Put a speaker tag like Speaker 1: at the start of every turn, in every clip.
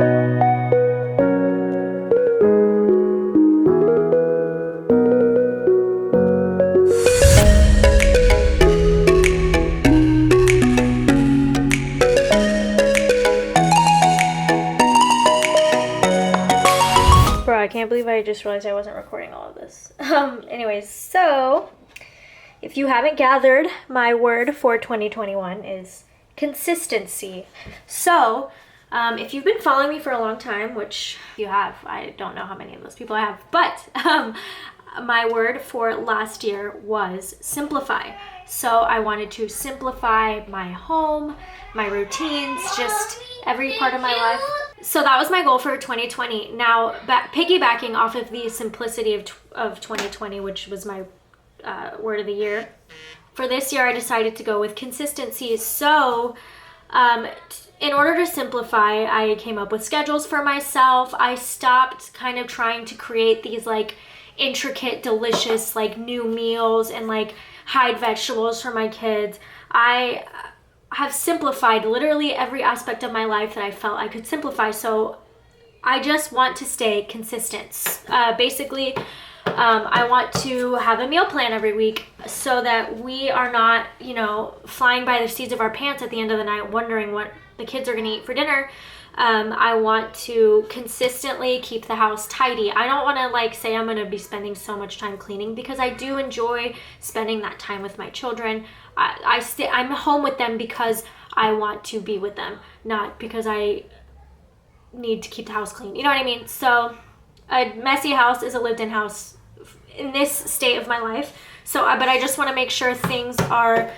Speaker 1: Bro, I can't believe I just realized I wasn't recording all of this. Anyways, so if you haven't gathered, my word for 2021 is consistency. So, if you've been following me for a long time, which you have, I don't know how many of those people I have, but my word for last year was simplify. So I wanted to simplify my home, my routines, just every part of my life. So that was my goal for 2020. Now, piggybacking off of the simplicity of 2020, which was my word of the year, for this year I decided to go with consistency. So in order to simplify, I came up with schedules for myself. I stopped kind of trying to create these like intricate, delicious, like new meals and like hide vegetables for my kids. I have simplified literally every aspect of my life that I felt I could simplify. So I just want to stay consistent. Basically, I want to have a meal plan every week so that we are not, flying by the seats of our pants at the end of the night wondering what the kids are going to eat for dinner. I want to consistently keep the house tidy. I don't want to say I'm going to be spending so much time cleaning, because I do enjoy spending that time with my children. I'm home with them because I want to be with them, not because I need to keep the house clean. You know what I mean? So a messy house is a lived-in house in this state of my life. So, but I just want to make sure things are,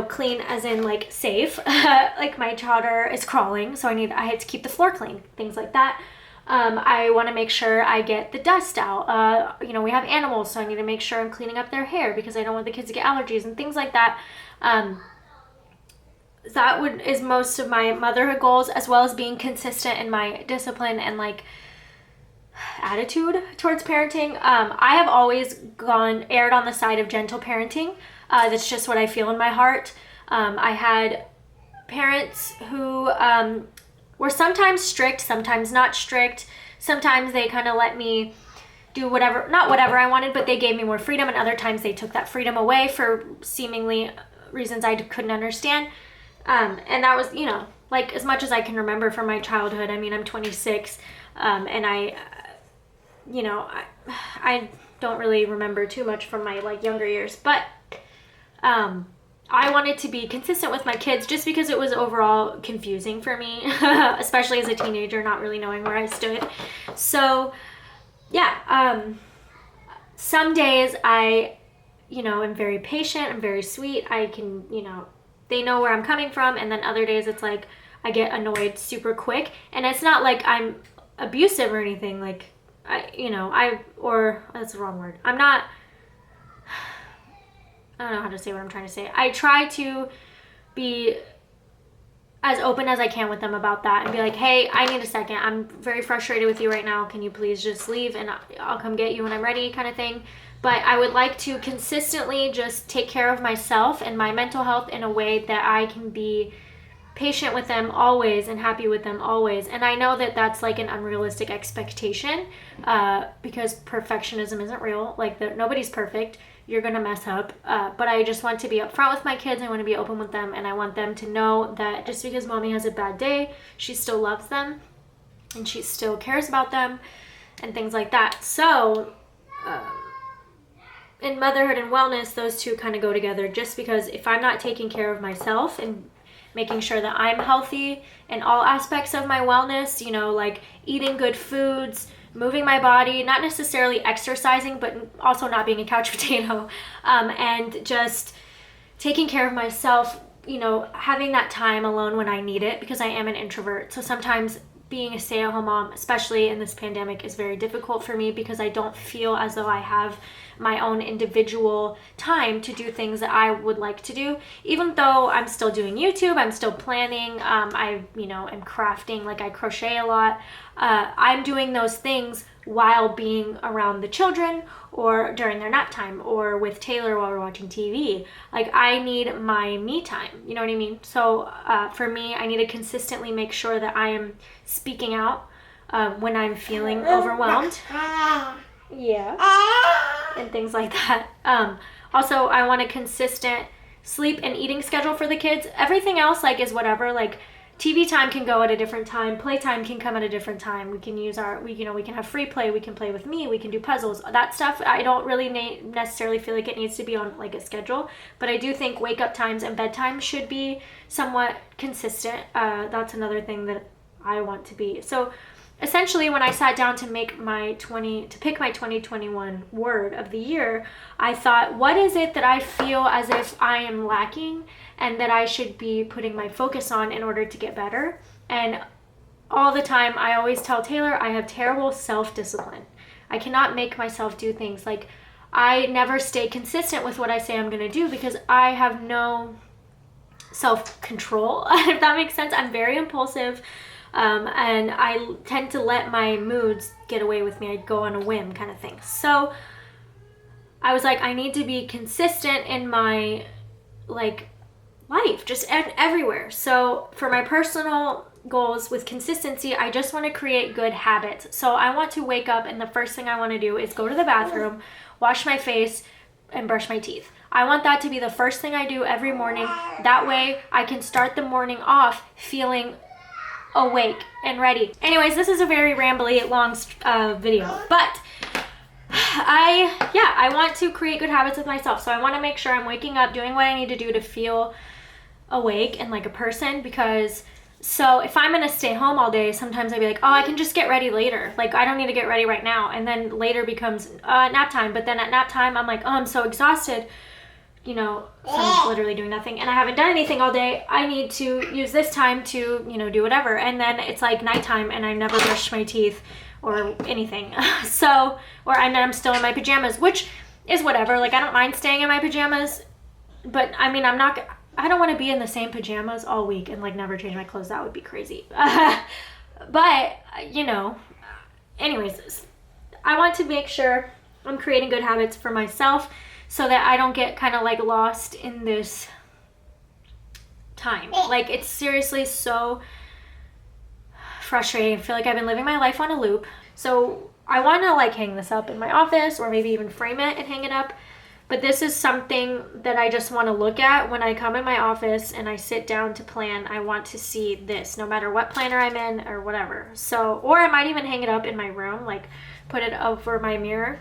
Speaker 1: clean as in safe. Like my daughter is crawling, so I had to keep the floor clean, things like that. I want to make sure I get the dust out. We have animals, so I need to make sure I'm cleaning up their hair because I don't want the kids to get allergies and things like that. That is most of my motherhood goals, as well as being consistent in my discipline and attitude towards parenting. I have always erred on the side of gentle parenting. That's just what I feel in my heart. I had parents who were sometimes strict, sometimes not strict. Sometimes they kind of let me do not whatever I wanted, but they gave me more freedom, and other times they took that freedom away for seemingly reasons I couldn't understand. And that was, as much as I can remember from my childhood. I mean, I'm 26, and I don't really remember too much from my younger years, but I wanted to be consistent with my kids just because it was overall confusing for me, especially as a teenager, not really knowing where I stood. So yeah, some days I, am very patient, I'm very sweet. I can, they know where I'm coming from. And then other days it's I get annoyed super quick, and it's not like I'm abusive or anything. That's the wrong word. I don't know how to say what I'm trying to say. I try to be as open as I can with them about that and be like, hey, I need a second. I'm very frustrated with you right now. Can you please just leave and I'll come get you when I'm ready, kind of thing. But I would like to consistently just take care of myself and my mental health in a way that I can be patient with them always and happy with them always. And I know that that's an unrealistic expectation, because perfectionism isn't real. Nobody's perfect. You're gonna mess up, but I just want to be upfront with my kids. I want to be open with them, and I want them to know that just because mommy has a bad day, she still loves them and she still cares about them and things like that. So in motherhood and wellness, those two kind of go together, just because if I'm not taking care of myself and making sure that I'm healthy in all aspects of my wellness, eating good foods, moving my body, not necessarily exercising, but also not being a couch potato, and just taking care of myself, having that time alone when I need it, because I am an introvert. So sometimes being a stay-at-home mom, especially in this pandemic, is very difficult for me because I don't feel as though I have my own individual time to do things that I would like to do. Even though I'm still doing YouTube, I'm still planning, I am crafting, I crochet a lot. I'm doing those things while being around the children or during their nap time or with Taylor while we're watching TV. Like, I need my me time, you know what I mean? So for me, I need to consistently make sure that I am speaking out when I'm feeling overwhelmed. Yeah. And things like that. Also, I want a consistent sleep and eating schedule for the kids. Everything else, like, is whatever. Like, TV time can go at a different time. Playtime can come at a different time. We can use we can have free play. We can play with me. We can do puzzles. That stuff, I don't really necessarily feel like it needs to be on, like, a schedule. But I do think wake up times and bedtime should be somewhat consistent. That's another thing that I want to be. So essentially, when I sat down to pick my 2021 word of the year, I thought, what is it that I feel as if I am lacking and that I should be putting my focus on in order to get better? And all the time, I always tell Taylor, I have terrible self-discipline. I cannot make myself do things. Like, I never stay consistent with what I say I'm going to do because I have no self-control, if that makes sense. I'm very impulsive. And I tend to let my moods get away with me. I go on a whim kind of thing. So I was like, I need to be consistent in my, like, life, just everywhere. So for my personal goals with consistency, I just want to create good habits. So I want to wake up and the first thing I want to do is go to the bathroom, wash my face, and brush my teeth. I want that to be the first thing I do every morning. That way I can start the morning off feeling awake and ready. Anyways, this is a very rambly, long video, but I want to create good habits with myself. So I want to make sure I'm waking up, doing what I need to do to feel awake and like a person, because so if I'm gonna stay home all day, sometimes I'd be like, oh, I can just get ready later. Like, I don't need to get ready right now. And then later becomes nap time. But then at nap time, I'm like, oh, I'm so exhausted. You know, so I'm literally doing nothing and I haven't done anything all day. I need to use this time to, you know, do whatever. And then it's like nighttime and I never brushed my teeth or anything. So, and then I'm still in my pajamas, which is whatever. Like, I don't mind staying in my pajamas, but I mean, I don't want to be in the same pajamas all week and like never change my clothes. That would be crazy. But, you know, anyways, I want to make sure I'm creating good habits for myself, so that I don't get kind of like lost in this time. Like, it's seriously so frustrating. I feel like I've been living my life on a loop. So I want to like hang this up in my office or maybe even frame it and hang it up. But this is something that I just want to look at when I come in my office and I sit down to plan. I want to see this no matter what planner I'm in or whatever. So, or I might even hang it up in my room, like put it over my mirror.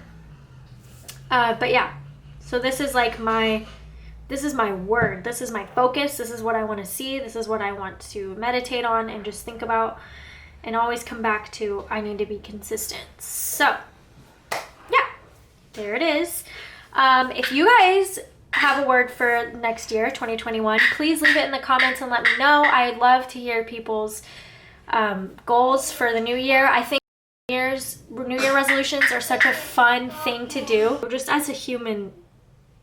Speaker 1: But yeah. So this is like this is my word. This is my focus. This is what I want to see. This is what I want to meditate on and just think about and always come back to. I need to be consistent. So yeah, there it is. If you guys have a word for next year, 2021, please leave it in the comments and let me know. I'd love to hear people's goals for the new year. I think New Year resolutions are such a fun thing to do. Just as a human,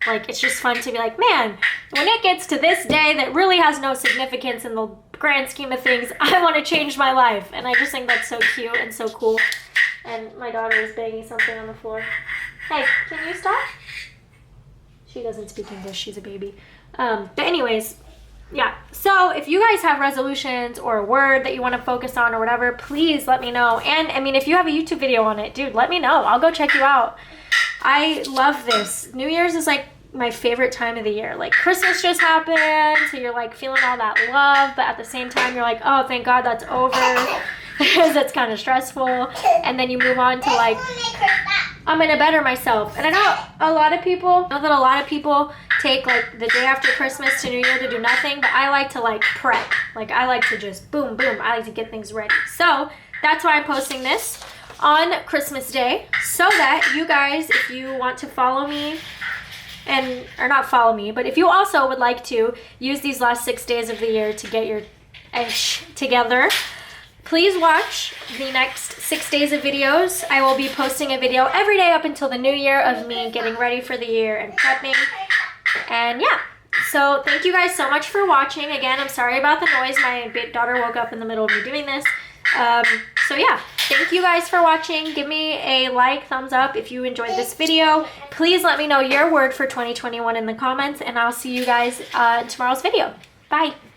Speaker 1: like, it's just fun to be like, man, when it gets to this day that really has no significance in the grand scheme of things, I want to change my life. And I just think that's so cute and so cool. And my daughter is banging something on the floor. Hey, can you stop? She doesn't speak English. She's a baby. But anyways, yeah. So if you guys have resolutions or a word that you want to focus on or whatever, please let me know. And I mean, if you have a YouTube video on it, dude, let me know. I'll go check you out. I love this. New Year's is like my favorite time of the year. Like, Christmas just happened, so you're like feeling all that love, but at the same time you're like, oh, thank God that's over, because that's kind of stressful. And then you move on to like, I'm gonna better myself. And I know a lot of people take like the day after Christmas to New Year to do nothing, but I like to like prep. Like, I like to just boom, boom. I like to get things ready. So that's why I'm posting this on Christmas Day, so that you guys, if you want to follow me, or not follow me, but if you also would like to use these last 6 days of the year to get your ish together, please watch the next 6 days of videos. I will be posting a video every day up until the new year of me getting ready for the year and prepping. And yeah, so thank you guys so much for watching. Again, I'm sorry about the noise. My daughter woke up in the middle of me doing this. So yeah, thank you guys for watching. Give me a like, thumbs up if you enjoyed this video. Please let me know your word for 2021 in the comments, and I'll see you guys in tomorrow's video. Bye.